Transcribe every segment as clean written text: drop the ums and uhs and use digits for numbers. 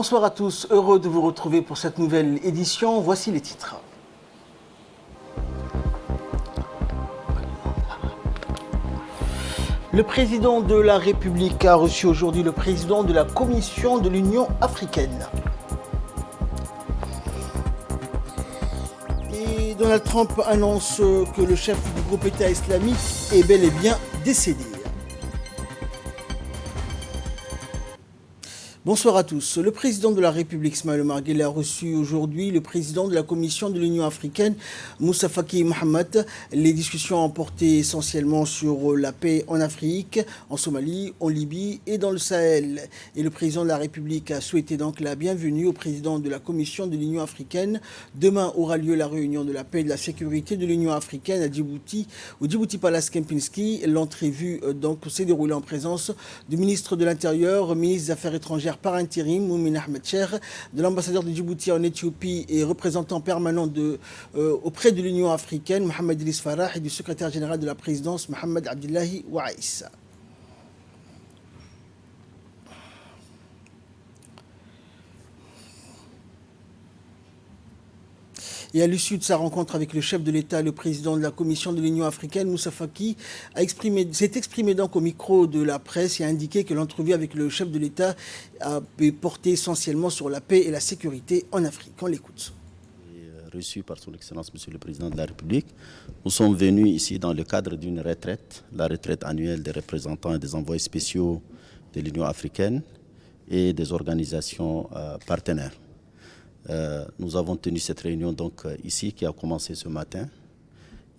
Bonsoir à tous, heureux de vous retrouver pour cette nouvelle édition. Voici les titres. Le président de la République a reçu aujourd'hui le président de la Commission de l'Union africaine. Et Donald Trump annonce que le chef du groupe État islamique est bel et bien décédé. Bonsoir à tous. Le président de la République, Ismaël Omar Guelleh, a reçu aujourd'hui le président de la Commission de l'Union africaine, Moussa Faki Mohamed. Les discussions ont porté essentiellement sur la paix en Afrique, en Somalie, en Libye et dans le Sahel. Et le président de la République a souhaité donc la bienvenue au président de la Commission de l'Union africaine. Demain aura lieu la réunion de la paix et de la sécurité de l'Union africaine à Djibouti, au Djibouti Palace Kempinski. L'entrevue s'est déroulée en présence du ministre de l'Intérieur, ministre des Affaires étrangères par intérim, Moumin Ahmed Cher, de l'ambassadeur de Djibouti en Éthiopie et représentant permanent auprès de l'Union africaine, Mohamed Idriss Farah, et du secrétaire général de la présidence, Mohamed Abdullahi Waïs. Et à l'issue de sa rencontre avec le chef de l'État, le président de la Commission de l'Union africaine, Moussa Faki, s'est exprimé donc au micro de la presse et a indiqué que l'entrevue avec le chef de l'État a porté essentiellement sur la paix et la sécurité en Afrique. On l'écoute. Reçu par son Excellence Monsieur le Président de la République, nous sommes venus ici dans le cadre d'une retraite, la retraite annuelle des représentants et des envoyés spéciaux de l'Union africaine et des organisations partenaires. Nous avons tenu cette réunion donc ici qui a commencé ce matin.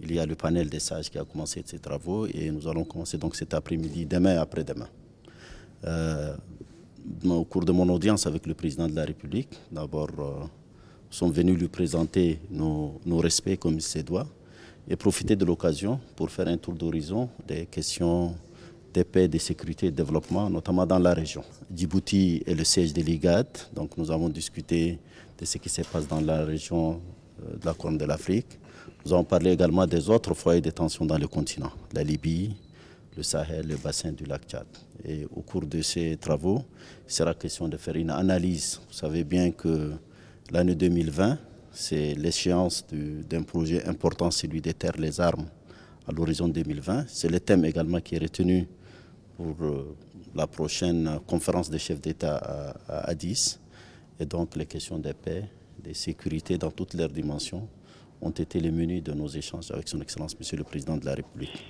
Il y a le panel des sages qui a commencé ses travaux et nous allons commencer donc cet après-midi, demain et après-demain. Au cours de mon audience avec le président de la République, d'abord nous sommes venus lui présenter nos respects comme il se doit et profiter de l'occasion pour faire un tour d'horizon des questions de paix, de sécurité et de développement, notamment dans la région. Djibouti est le siège de l'IGAD, donc nous avons discuté de ce qui se passe dans la région de la Corne de l'Afrique. Nous avons parlé également des autres foyers de tension dans le continent, la Libye, le Sahel, le bassin du lac Tchad. Et au cours de ces travaux, il sera question de faire une analyse. Vous savez bien que l'année 2020, c'est l'échéance d'un projet important, celui des terres, les armes, à l'horizon 2020. C'est le thème également qui est retenu pour la prochaine conférence des chefs d'État à Addis. Et donc les questions de paix, de sécurité dans toutes leurs dimensions ont été les menus de nos échanges avec son Excellence Monsieur le Président de la République.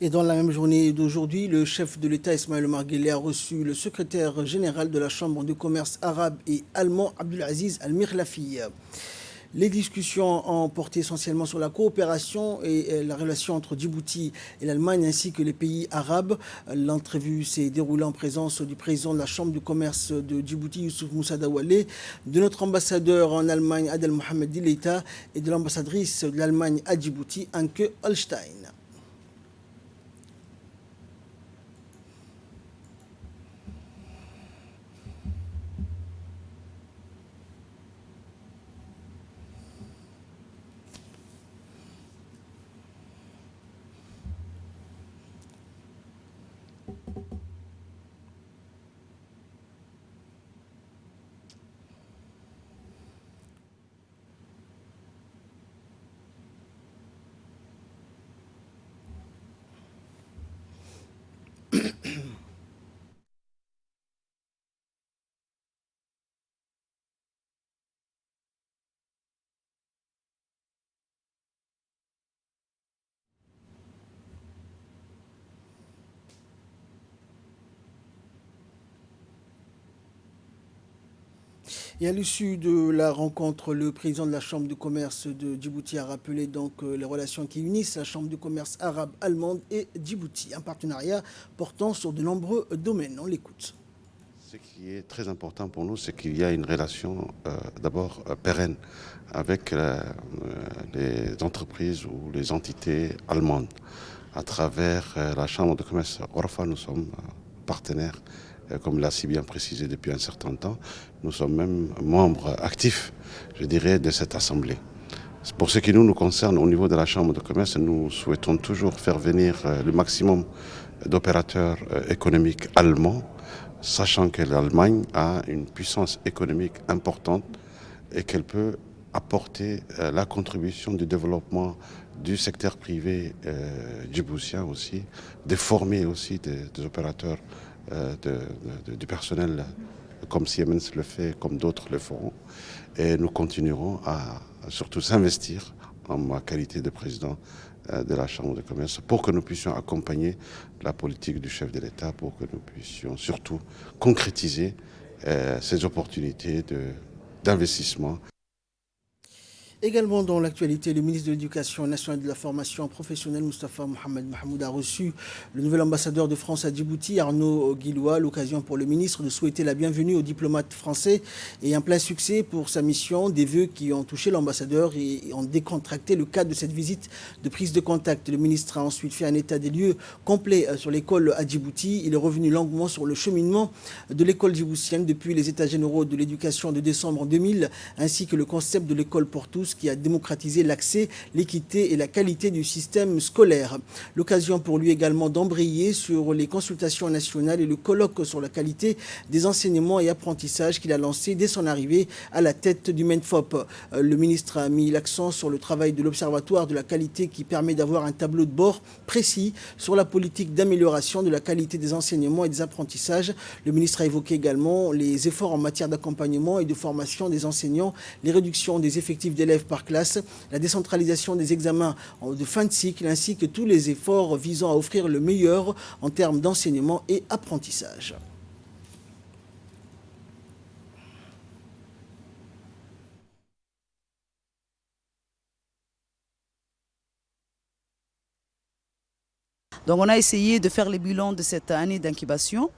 Et dans la même journée d'aujourd'hui, le chef de l'État Ismaël Omar Guelleh a reçu le secrétaire général de la Chambre de commerce arabe et allemand Abdulaziz Al-Mirlafi. Les discussions ont porté essentiellement sur la coopération et la relation entre Djibouti et l'Allemagne ainsi que les pays arabes. L'entrevue s'est déroulée en présence du président de la Chambre de commerce de Djibouti, Youssouf Moussa Dawalé, de notre ambassadeur en Allemagne, Adel Mohamed Dileita, et de l'ambassadrice de l'Allemagne à Djibouti, Anke Holstein. Et à l'issue de la rencontre, le président de la Chambre de commerce de Djibouti a rappelé donc les relations qui unissent la Chambre de commerce arabe, allemande et Djibouti. Un partenariat portant sur de nombreux domaines. On l'écoute. Ce qui est très important pour nous, c'est qu'il y a une relation d'abord pérenne avec les entreprises ou les entités allemandes. À travers la Chambre de commerce Orfa, nous sommes partenaires. Comme l'a si bien précisé depuis un certain temps, nous sommes même membres actifs, je dirais, de cette assemblée. Pour ce qui nous concerne, au niveau de la Chambre de commerce, nous souhaitons toujours faire venir le maximum d'opérateurs économiques allemands sachant que l'Allemagne a une puissance économique importante et qu'elle peut apporter la contribution du développement du secteur privé djiboutien aussi, de former aussi des opérateurs du personnel comme Siemens le fait, comme d'autres le feront. Et nous continuerons à surtout s'investir en ma qualité de président de la Chambre de commerce pour que nous puissions accompagner la politique du chef de l'État, pour que nous puissions surtout concrétiser ces opportunités d'investissement. Également dans l'actualité, le ministre de l'Éducation nationale et de la formation professionnelle, Moustapha Mohamed Mahmoud, a reçu le nouvel ambassadeur de France à Djibouti, Arnaud Guillois. L'occasion pour le ministre de souhaiter la bienvenue aux diplomates français et un plein succès pour sa mission. Des vœux qui ont touché l'ambassadeur et ont décontracté le cadre de cette visite de prise de contact. Le ministre a ensuite fait un état des lieux complet sur l'école à Djibouti. Il est revenu longuement sur le cheminement de l'école djiboutienne depuis les états généraux de l'éducation de décembre 2000, ainsi que le concept de l'école pour tous, qui a démocratisé l'accès, l'équité et la qualité du système scolaire. L'occasion pour lui également d'embrayer sur les consultations nationales et le colloque sur la qualité des enseignements et apprentissages qu'il a lancé dès son arrivée à la tête du MENFOP. Le ministre a mis l'accent sur le travail de l'Observatoire de la qualité qui permet d'avoir un tableau de bord précis sur la politique d'amélioration de la qualité des enseignements et des apprentissages. Le ministre a évoqué également les efforts en matière d'accompagnement et de formation des enseignants, les réductions des effectifs d'élèves par classe, la décentralisation des examens de fin de cycle, ainsi que tous les efforts visant à offrir le meilleur en termes d'enseignement et apprentissage. Donc on a essayé de faire les bilans de cette année d'incubation.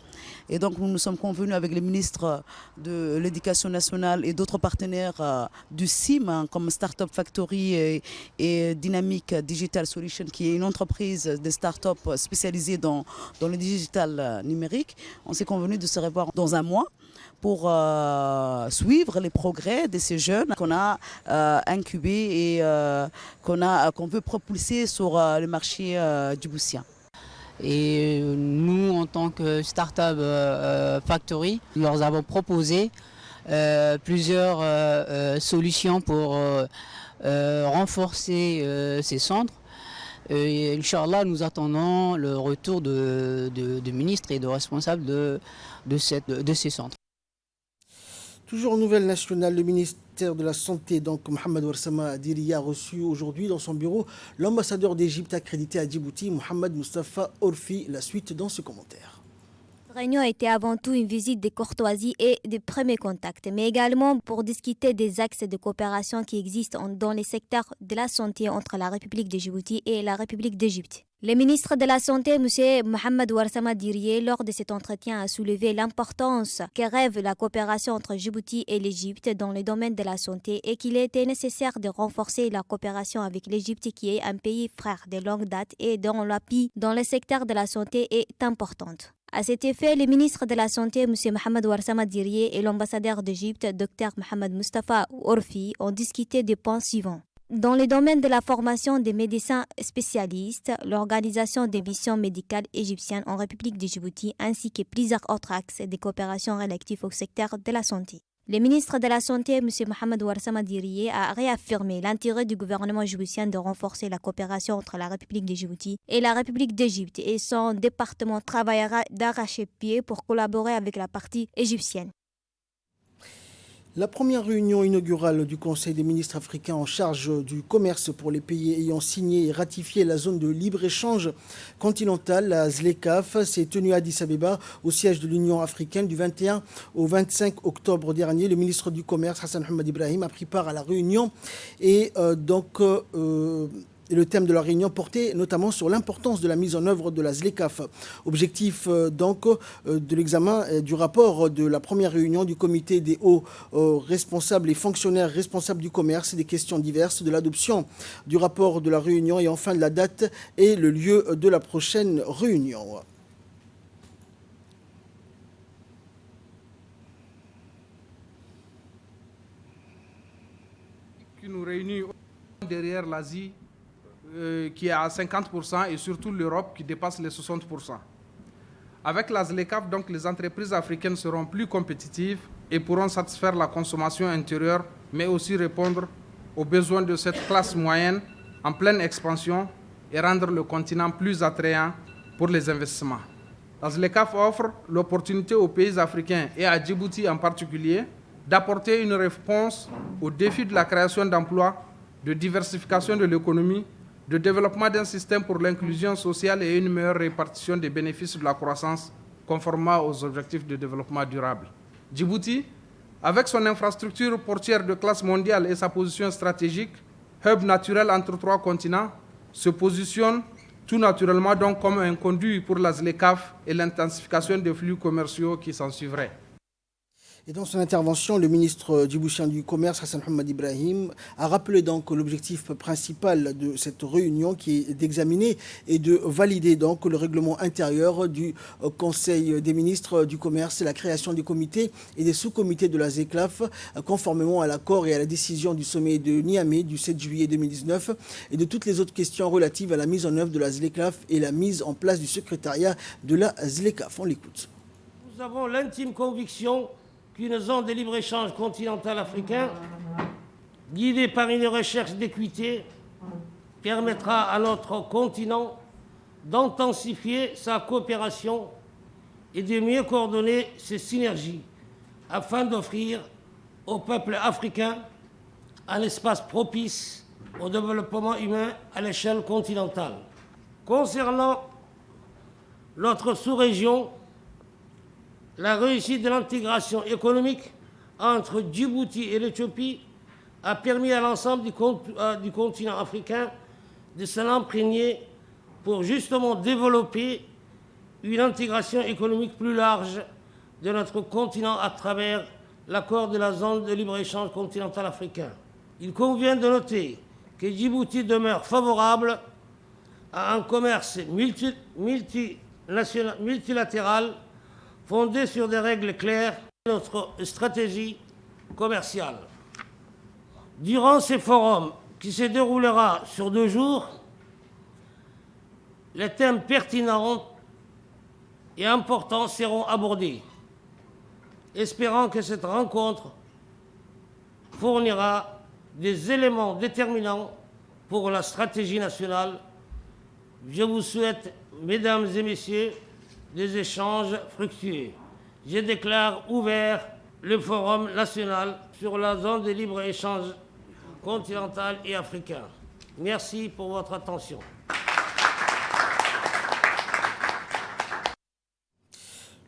Et donc nous nous sommes convenus avec les ministres de l'Éducation nationale et d'autres partenaires du CIM, comme Startup Factory et Dynamic Digital Solution, qui est une entreprise de start-up spécialisée dans le digital numérique. On s'est convenu de se revoir dans un mois pour suivre les progrès de ces jeunes qu'on a incubés et qu'on veut propulser sur le marché djiboutien. Et nous, en tant que Startup Factory, nous leur avons proposé plusieurs solutions pour renforcer ces centres. Et Inch'Allah, nous attendons le retour de ministres et de responsables de ces centres. Toujours nouvelle nationale, le ministère de la Santé, donc Mohamed Ouarsama Diriya, a reçu aujourd'hui dans son bureau l'ambassadeur d'Égypte accrédité à Djibouti, Mohamed Moustapha Orfi. La suite dans ce commentaire. La réunion a été avant tout une visite de courtoisie et de premiers contacts, mais également pour discuter des axes de coopération qui existent dans les secteurs de la santé entre la République de Djibouti et la République d'Égypte. Le ministre de la Santé, M. Mohamed Ouarsama Diriye, lors de cet entretien, a soulevé l'importance que rêve la coopération entre Djibouti et l'Égypte dans le domaine de la santé et qu'il était nécessaire de renforcer la coopération avec l'Égypte qui est un pays frère de longue date et dont l'appui dans le secteur de la santé est importante. À cet effet, le ministre de la Santé, M. Mohamed Ouarsama Diriye, et l'ambassadeur d'Égypte, Dr Mohamed Moustapha Orfi, ont discuté des points suivants. Dans le domaine de la formation des médecins spécialistes, l'organisation des missions médicales égyptiennes en République de Djibouti, ainsi que plusieurs autres axes de coopération relatifs au secteur de la santé. Le ministre de la Santé, M. Mohamed Ouarsama Diriye, a réaffirmé l'intérêt du gouvernement djiboutien de renforcer la coopération entre la République de Djibouti et la République d'Égypte et son département travaillera d'arrache-pied pour collaborer avec la partie égyptienne. La première réunion inaugurale du Conseil des ministres africains en charge du commerce pour les pays ayant signé et ratifié la zone de libre-échange continentale, la ZLECAf, s'est tenue à Addis Abeba, au siège de l'Union africaine, du 21 au 25 octobre dernier. Le ministre du Commerce, Hassan Ahmed Ibrahim, a pris part à la réunion et le thème de la réunion portait notamment sur l'importance de la mise en œuvre de la ZLECAf. Objectif de l'examen du rapport de la première réunion du comité des hauts responsables et fonctionnaires responsables du commerce et des questions diverses, de l'adoption du rapport de la réunion et enfin de la date et le lieu de la prochaine réunion. Qui nous réunit derrière l'Asie, qui est à 50% et surtout l'Europe qui dépasse les 60%. Avec la ZLECAf, donc, les entreprises africaines seront plus compétitives et pourront satisfaire la consommation intérieure, mais aussi répondre aux besoins de cette classe moyenne en pleine expansion et rendre le continent plus attrayant pour les investissements. La ZLECAf offre l'opportunité aux pays africains et à Djibouti en particulier d'apporter une réponse aux défis de la création d'emplois, de diversification de l'économie, de développement d'un système pour l'inclusion sociale et une meilleure répartition des bénéfices de la croissance conformément aux objectifs de développement durable. Djibouti, avec son infrastructure portière de classe mondiale et sa position stratégique, hub naturel entre trois continents, se positionne tout naturellement donc comme un conduit pour la ZLECAf et l'intensification des flux commerciaux qui s'en suivraient. Et dans son intervention, le ministre djiboutien du Commerce, Hassan Mohamed Ibrahim, a rappelé donc l'objectif principal de cette réunion qui est d'examiner et de valider donc le règlement intérieur du Conseil des ministres du Commerce et la création des comités et des sous-comités de la ZLECAf conformément à l'accord et à la décision du sommet de Niamey du 7 juillet 2019 et de toutes les autres questions relatives à la mise en œuvre de la ZLECAf et la mise en place du secrétariat de la ZLECAf. On l'écoute. Nous avons l'intime conviction qu'une zone de libre-échange continental africain, guidée par une recherche d'équité, permettra à notre continent d'intensifier sa coopération et de mieux coordonner ses synergies afin d'offrir au peuple africain un espace propice au développement humain à l'échelle continentale. Concernant notre sous-région, la réussite de l'intégration économique entre Djibouti et l'Éthiopie a permis à l'ensemble du continent africain de s'en imprégner pour justement développer une intégration économique plus large de notre continent à travers l'accord de la zone de libre-échange continental africain. Il convient de noter que Djibouti demeure favorable à un commerce multilatéral fondé sur des règles claires de notre stratégie commerciale. Durant ces forums, qui se déroulera sur 2 jours, les thèmes pertinents et importants seront abordés, espérant que cette rencontre fournira des éléments déterminants pour la stratégie nationale. Je vous souhaite, mesdames et messieurs, des échanges fructueux. Je déclare ouvert le Forum national sur la zone de libre-échange continental et africain. Merci pour votre attention.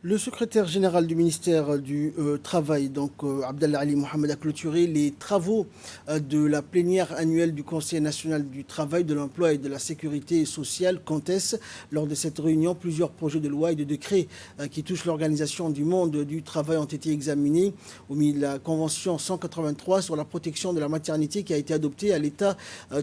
Le secrétaire général du ministère du Travail, donc Abdallah Ali Mohamed, a clôturé les travaux de la plénière annuelle du Conseil national du travail, de l'emploi et de la sécurité sociale, CONTES. Lors de cette réunion, plusieurs projets de loi et de décrets qui touchent l'organisation du monde du travail ont été examinés. Au milieu de la Convention 183 sur la protection de la maternité qui a été adoptée à l'État,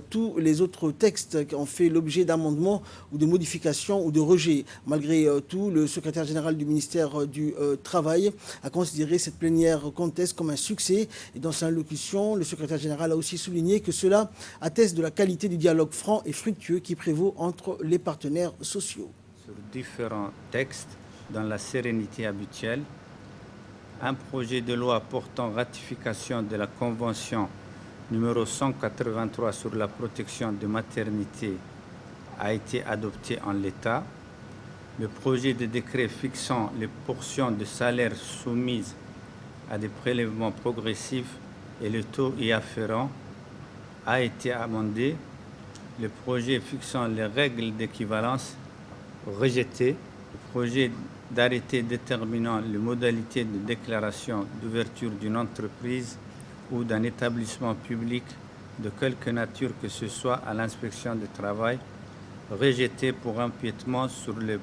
tous les autres textes ont fait l'objet d'amendements ou de modifications ou de rejets. Malgré tout, le secrétaire général du ministère du Travail a considéré cette plénière CONTES comme un succès. Et dans sa allocution, le secrétaire général a aussi souligné que cela atteste de la qualité du dialogue franc et fructueux qui prévaut entre les partenaires sociaux. Sur différents textes, dans la sérénité habituelle, un projet de loi portant ratification de la Convention numéro 183 sur la protection de maternité a été adopté en l'état. Le projet de décret fixant les portions de salaire soumises à des prélèvements progressifs et le taux y afférent a été amendé. Le projet fixant les règles d'équivalence rejeté. Le projet d'arrêté déterminant les modalités de déclaration d'ouverture d'une entreprise ou d'un établissement public de quelque nature que ce soit à l'inspection du travail, rejeté pour empiétement sur le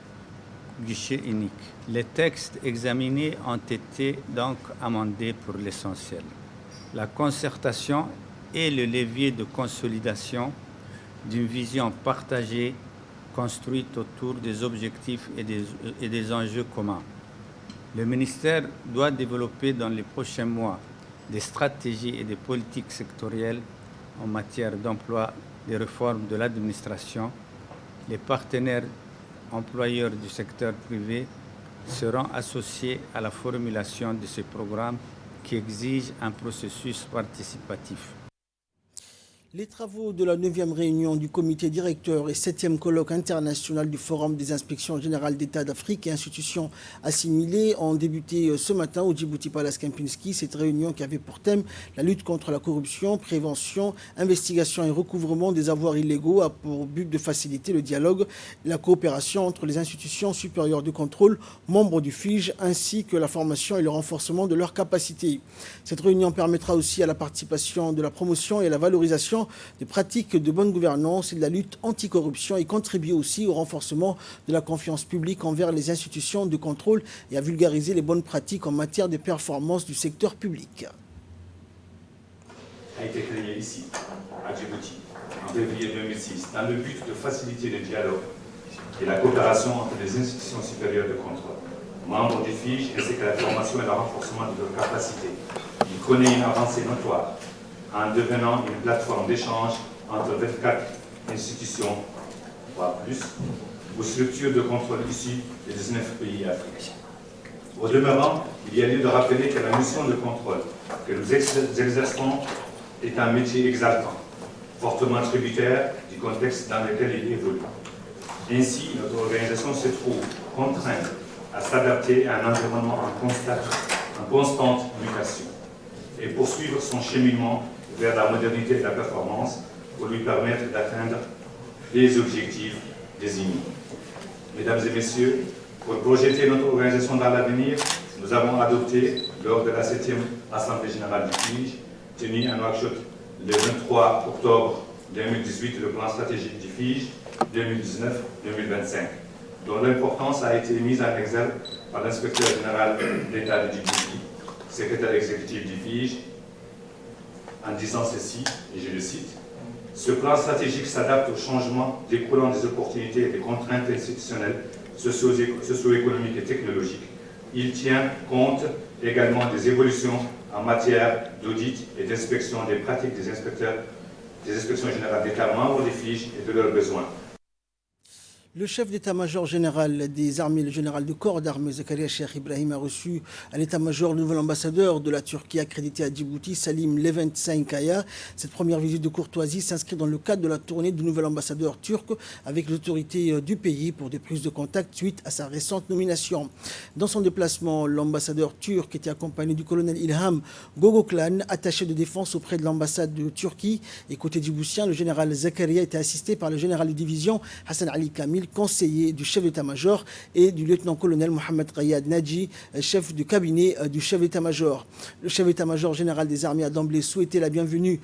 guichet unique. Les textes examinés ont été donc amendés pour l'essentiel. La concertation est le levier de consolidation d'une vision partagée construite autour des objectifs et des enjeux communs. Le ministère doit développer dans les prochains mois des stratégies et des politiques sectorielles en matière d'emploi, des réformes de l'administration. Les partenaires employeurs du secteur privé seront associés à la formulation de ce programme qui exige un processus participatif. Les travaux de la 9e réunion du comité directeur et 7e colloque international du Forum des inspections générales d'État d'Afrique et institutions assimilées ont débuté ce matin au Djibouti Palace Kempinski. Cette réunion qui avait pour thème la lutte contre la corruption, prévention, investigation et recouvrement des avoirs illégaux a pour but de faciliter le dialogue et la coopération entre les institutions supérieures de contrôle, membres du FIGE, ainsi que la formation et le renforcement de leurs capacités. Cette réunion permettra aussi à la participation de la promotion et la valorisation des pratiques de bonne gouvernance et de la lutte anticorruption et contribuer aussi au renforcement de la confiance publique envers les institutions de contrôle et à vulgariser les bonnes pratiques en matière de performance du secteur public. A été créé ici, à Djibouti, en février 2006, dans le but de faciliter le dialogue et la coopération entre les institutions supérieures de contrôle, membres du FIGE, ainsi que la formation et le renforcement de leurs capacités. Il connaît une avancée notoire en devenant une plateforme d'échange entre 24 institutions, voire plus, ou structures de contrôle issues des 19 pays africains. Au demeurant, il y a lieu de rappeler que la mission de contrôle que nous exerçons est un métier exaltant, fortement tributaire du contexte dans lequel il évolue. Ainsi, notre organisation se trouve contrainte à s'adapter à un environnement en constante mutation et poursuivre son cheminement vers la modernité et la performance pour lui permettre d'atteindre les objectifs désignés. Mesdames et messieurs, pour projeter notre organisation dans l'avenir, nous avons adopté, lors de la 7e Assemblée générale du FIGE, tenue à Nouakchott le 23 octobre 2018, le plan stratégique du FIGE 2019-2025, dont l'importance a été mise en exergue par l'inspecteur général d'État de Djibouti, secrétaire exécutif du FIGE, en disant ceci, et je le cite, « Ce plan stratégique s'adapte aux changements découlant des opportunités et des contraintes institutionnelles, socio-économiques et technologiques. Il tient compte également des évolutions en matière d'audit et d'inspection des pratiques des inspections générales d'État membres des FIGE et de leurs besoins. » Le chef d'état-major général des armées, le général de corps d'armée, Zakaria Cheikh Ibrahim, a reçu à l'état-major le nouvel ambassadeur de la Turquie accrédité à Djibouti, Salim Levent Saynkaya. Cette première visite de courtoisie s'inscrit dans le cadre de la tournée du nouvel ambassadeur turc avec l'autorité du pays pour des prises de contact suite à sa récente nomination. Dans son déplacement, l'ambassadeur turc était accompagné du colonel Ilham Gogoklan, attaché de défense auprès de l'ambassade de Turquie. Et côté djiboutien, le général Zakaria était assisté par le général de division Hassan Ali Kamil, conseiller du chef d'état-major, et du lieutenant-colonel Mohamed Rayad Nadji, chef du cabinet du chef d'état-major. Le chef d'état-major général des armées a d'emblée souhaité la bienvenue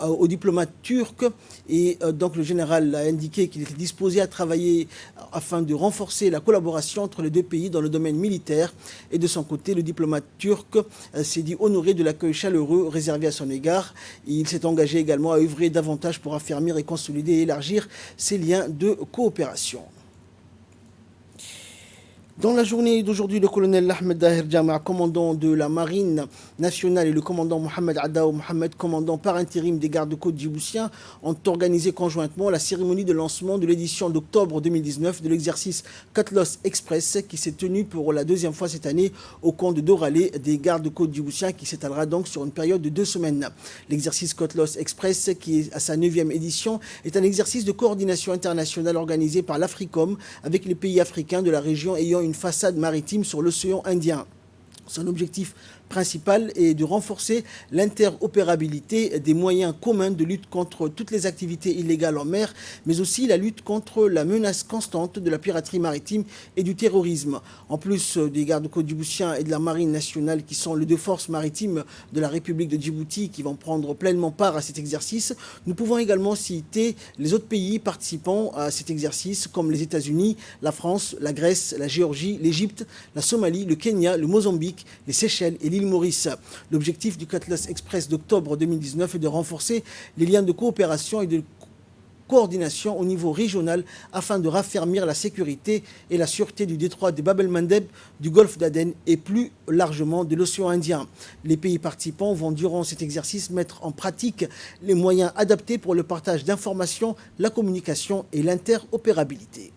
aux diplomates turcs et donc le général a indiqué qu'il était disposé à travailler afin de renforcer la collaboration entre les deux pays dans le domaine militaire. Et de son côté, le diplomate turc s'est dit honoré de l'accueil chaleureux réservé à son égard. Il s'est engagé également à œuvrer davantage pour affermir et consolider et élargir ses liens de coopération. Dans la journée d'aujourd'hui, le colonel Ahmed Daher Jama, commandant de la marine nationale, et le commandant Mohamed Adao Mohamed, commandant par intérim des gardes-côtes djiboutiens, ont organisé conjointement la cérémonie de lancement de l'édition d'octobre 2019 de l'exercice Cutlass Express qui s'est tenu pour la deuxième fois cette année au camp de Doralé des gardes-côtes djiboutiens qui s'étalera donc sur une période de 2 semaines. L'exercice Cutlass Express, qui est à sa 9e édition, est un exercice de coordination internationale organisé par l'Africom avec les pays africains de la région ayant une façade maritime sur l'océan Indien. Son objectif principal est de renforcer l'interopérabilité des moyens communs de lutte contre toutes les activités illégales en mer, mais aussi la lutte contre la menace constante de la piraterie maritime et du terrorisme. En plus des gardes-côtes djiboutiens et de la marine nationale qui sont les 2 forces maritimes de la République de Djibouti qui vont prendre pleinement part à cet exercice, nous pouvons également citer les autres pays participants à cet exercice comme les États-Unis, la France, la Grèce, la Géorgie, l'Égypte, la Somalie, le Kenya, le Mozambique, les Seychelles et l'île Maurice. L'objectif du Cutlass Express d'octobre 2019 est de renforcer les liens de coopération et de coordination au niveau régional afin de raffermir la sécurité et la sûreté du détroit de Bab el-Mandeb, du golfe d'Aden et plus largement de l'océan Indien. Les pays participants vont durant cet exercice mettre en pratique les moyens adaptés pour le partage d'informations, la communication et l'interopérabilité.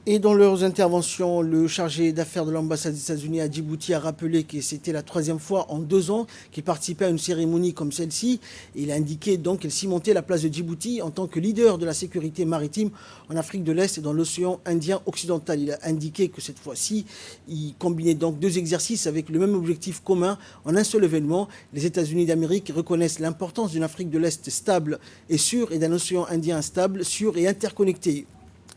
Et dans leurs interventions, le chargé d'affaires de l'ambassade des États-Unis à Djibouti a rappelé que c'était la 3e fois en 2 ans qu'il participait à une cérémonie comme celle-ci. Il a indiqué donc qu'il cimentait la place de Djibouti en tant que leader de la sécurité maritime en Afrique de l'Est et dans l'océan Indien occidental. Il a indiqué que cette fois-ci, il combinait donc 2 exercices avec le même objectif commun en un seul événement. Les États-Unis d'Amérique reconnaissent l'importance d'une Afrique de l'Est stable et sûre et d'un océan Indien stable, sûr et interconnecté.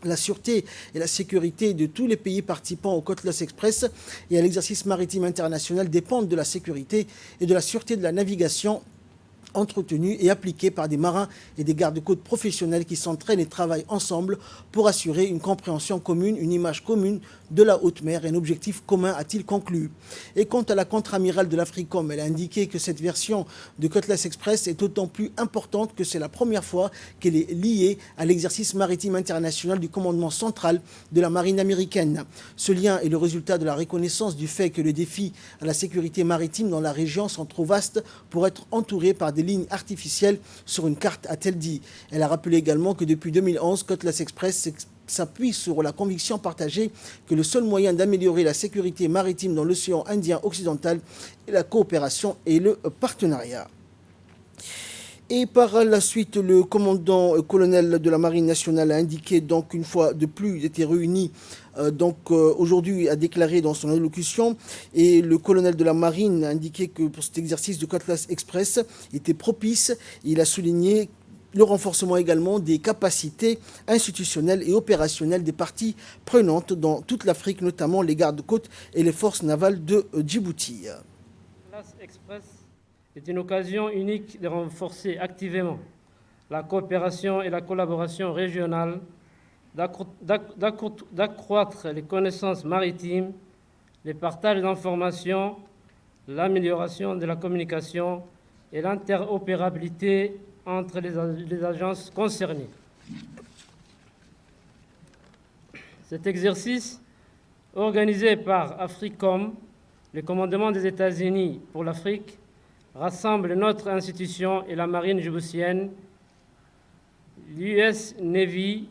La sûreté et la sécurité de tous les pays participants au Cutlass Express et à l'exercice maritime international dépendent de la sécurité et de la sûreté de la navigation entretenue et appliquée par des marins et des gardes-côtes professionnels qui s'entraînent et travaillent ensemble pour assurer une compréhension commune, une image commune de la haute mer et un objectif commun, a-t-il conclu. Et quant à la contre-amirale de l'Africom, elle a indiqué que cette version de Cutlass Express est d'autant plus importante que c'est la première fois qu'elle est liée à l'exercice maritime international du commandement central de la marine américaine. Ce lien est le résultat de la reconnaissance du fait que les défis à la sécurité maritime dans la région sont trop vastes pour être entourés par des lignes artificielles sur une carte, a-t-elle dit. Elle a rappelé également que depuis 2011, Cutlass Express s'appuie sur la conviction partagée que le seul moyen d'améliorer la sécurité maritime dans l'océan Indien occidental est la coopération et le partenariat. Et par la suite, le commandant colonel de la Marine nationale a indiqué donc une fois de plus, il était réuni aujourd'hui a déclaré dans son allocution, et le colonel de la Marine a indiqué que pour cet exercice de Cutlass Express était propice. Il a souligné le renforcement également des capacités institutionnelles et opérationnelles des parties prenantes dans toute l'Afrique, notamment les gardes-côtes et les forces navales de Djibouti. Cutlass Express est une occasion unique de renforcer activement la coopération et la collaboration régionale, d'accroître les connaissances maritimes, les partages d'informations, l'amélioration de la communication et l'interopérabilité entre les agences concernées. Cet exercice, organisé par Africom, le commandement des États-Unis pour l'Afrique, rassemble notre institution et la marine djiboutienne, l'US Navy,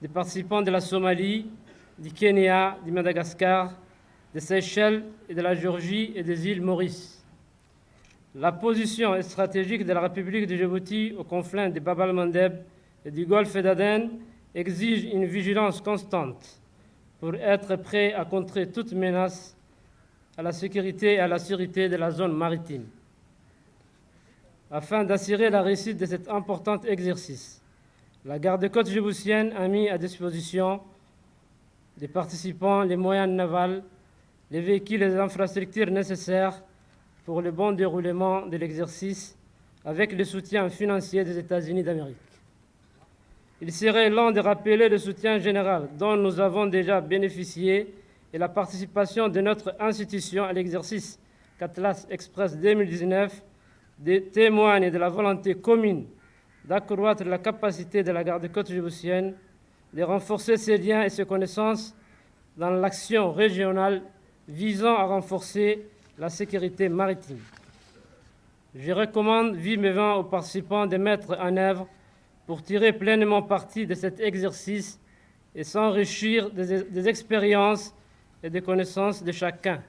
des participants de la Somalie, du Kenya, du Madagascar, des Seychelles et de la Géorgie et des îles Maurice. La position stratégique de la République de Djibouti aux confins de Bab el-Mandeb et du golfe d'Aden exige une vigilance constante pour être prêt à contrer toute menace à la sécurité et à la sûreté de la zone maritime. Afin d'assurer la réussite de cet important exercice, la garde-côte djiboutienne a mis à disposition des participants les moyens navals, les véhicules et les infrastructures nécessaires pour le bon déroulement de l'exercice avec le soutien financier des États-Unis d'Amérique. Il serait long de rappeler le soutien général dont nous avons déjà bénéficié et la participation de notre institution à l'exercice Cutlass Express 2019 témoigne de la volonté commune d'accroître la capacité de la garde-côte djiboutienne, de renforcer ses liens et ses connaissances dans l'action régionale visant à renforcer la sécurité maritime. Je recommande vivement aux participants de mettre en œuvre pour tirer pleinement parti de cet exercice et s'enrichir des expériences et des connaissances de chacun.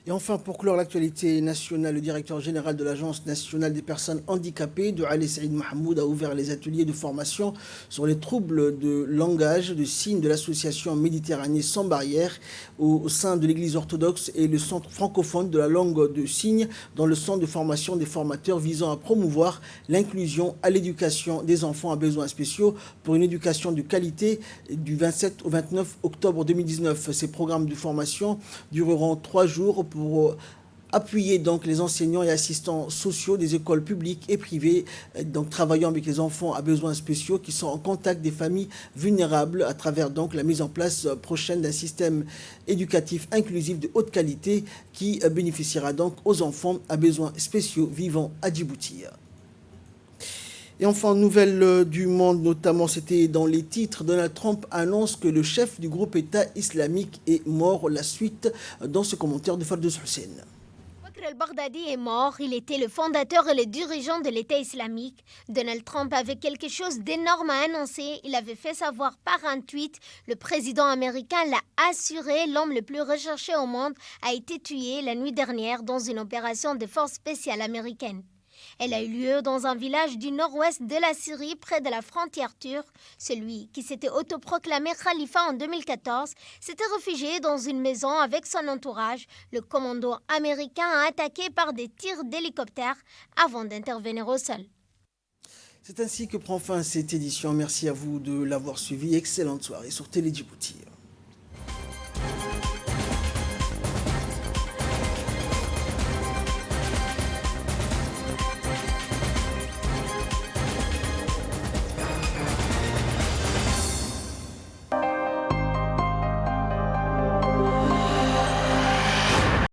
Et enfin, pour clore l'actualité nationale, le directeur général de l'Agence nationale des personnes handicapées, de Ali Saïd Mahmoud, a ouvert les ateliers de formation sur les troubles de langage, de signes de l'association Méditerranée sans barrières au sein de l'Église orthodoxe et le centre francophone de la langue de signes dans le centre de formation des formateurs visant à promouvoir l'inclusion à l'éducation des enfants à besoins spéciaux pour une éducation de qualité du 27 au 29 octobre 2019. Ces programmes de formation dureront 3 jours pour appuyer donc les enseignants et assistants sociaux des écoles publiques et privées, donc travaillant avec les enfants à besoins spéciaux qui sont en contact des familles vulnérables à travers donc la mise en place prochaine d'un système éducatif inclusif de haute qualité qui bénéficiera donc aux enfants à besoins spéciaux vivant à Djibouti. Et enfin, nouvelle du monde, notamment c'était dans les titres, Donald Trump annonce que le chef du groupe État islamique est mort. La suite dans ce commentaire de Fardous Hussein. el-Baghdadi est mort, il était le fondateur et le dirigeant de l'État islamique. Donald Trump avait quelque chose d'énorme à annoncer. Il avait fait savoir par un tweet. Le président américain l'a assuré. L'homme le plus recherché au monde a été tué la nuit dernière dans une opération des forces spéciales américaines. Elle a eu lieu dans un village du nord-ouest de la Syrie, près de la frontière turque. Celui qui s'était autoproclamé khalifa en 2014 s'était réfugié dans une maison avec son entourage. Le commando américain a attaqué par des tirs d'hélicoptère avant d'intervenir au sol. C'est ainsi que prend fin cette édition. Merci à vous de l'avoir suivi. Excellente soirée sur Télé Djibouti.